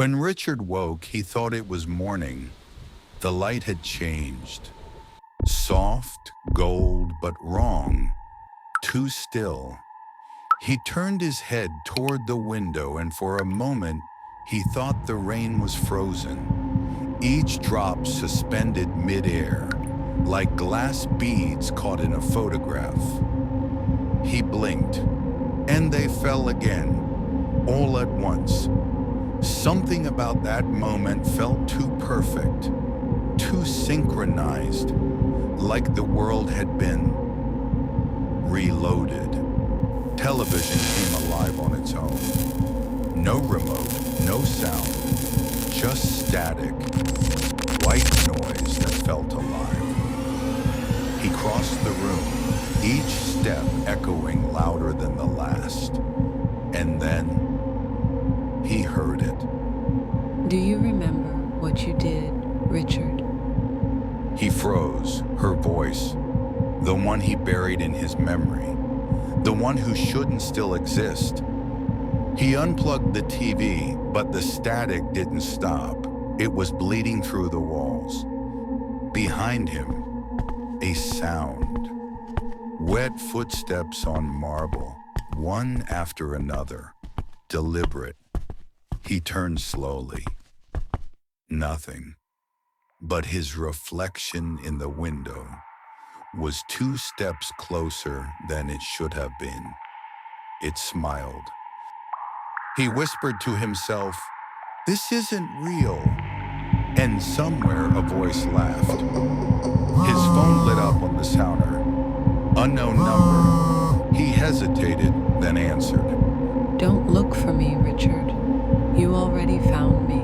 When Richard woke, he thought it was morning. The light had changed. Soft, gold, but wrong. Too still. He turned his head toward the window, and for a moment, he thought the rain was frozen. Each drop suspended midair, like glass beads caught in a photograph. He blinked, and they fell again, all at once. Something about that moment felt too perfect, too synchronized, like the world had been reloaded. Television came alive on its own. No remote, no sound, just static, white noise that felt alive. He crossed the room, each step echoing louder than the last. And then he heard it. Do you remember what you did, Richard? He froze, her voice, the one he buried in his memory, the one who shouldn't still exist. He unplugged the TV, but the static didn't stop. It was bleeding through the walls. Behind him, a sound. Wet footsteps on marble, one after another, deliberate. He turned slowly. Nothing. But his reflection in the window was 2 steps closer than it should have been. It smiled. He whispered to himself, "This isn't real." And somewhere a voice laughed. His phone lit up on the sounder. Unknown number. He hesitated, then answered. Don't look for me, Richard. You already found me.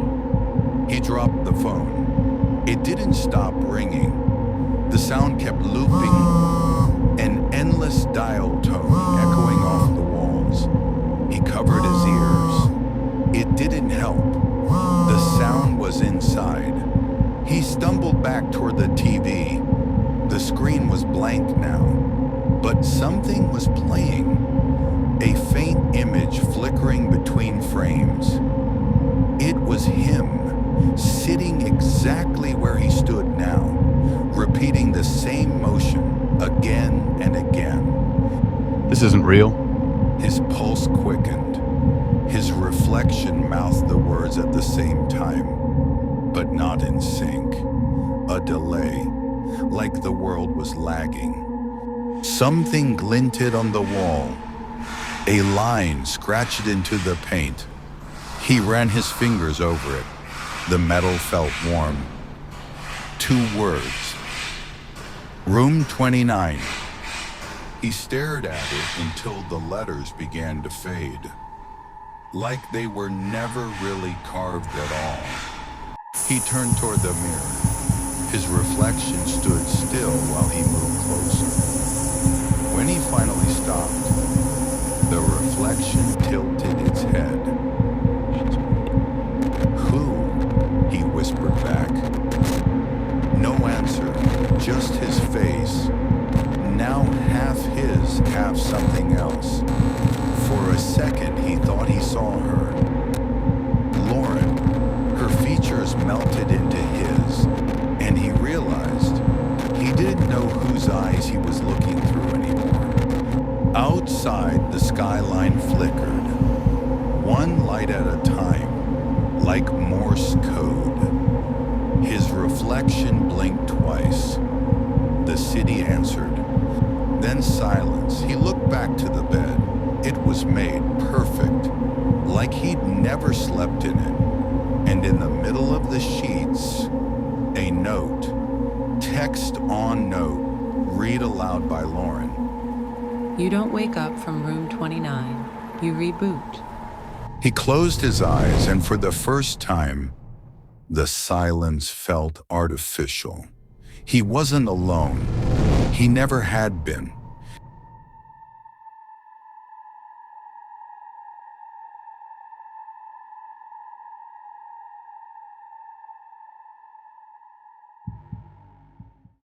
He dropped the phone. It didn't stop ringing. The sound kept looping, an endless dial tone echoing off the walls. He covered his ears. It didn't help. The sound was inside. He stumbled back toward the TV. The screen was blank now, but something was playing. A faint image flickering between frames. It was him, sitting exactly where he stood now, repeating the same motion again and again. This isn't real. His pulse quickened. His reflection mouthed the words at the same time, but not in sync. A delay, like the world was lagging. Something glinted on the wall. A line scratched into the paint. He ran his fingers over it. The metal felt warm. 2 words. Room 29. He stared at it until the letters began to fade, like they were never really carved at all. He turned toward the mirror. His reflection stood still while he moved closer. When he finally stopped, the reflection tilted its head. "Who?" he whispered back. No answer, just his face. Now half his, half something else. For a second, he thought he saw her. Lauren. Her features melted into his, and he realized he didn't know whose eyes he was looking through anymore. Outside, the skyline flickered, one light at a time, like Morse code. His reflection blinked twice. The city answered. Then silence. He looked back to the bed. It was made perfect, like he'd never slept in it. And in the middle of the sheets, a note. Text on note, read aloud by Lauren. You don't wake up from room 29. You reboot. He closed his eyes, and for the first time, the silence felt artificial. He wasn't alone. He never had been.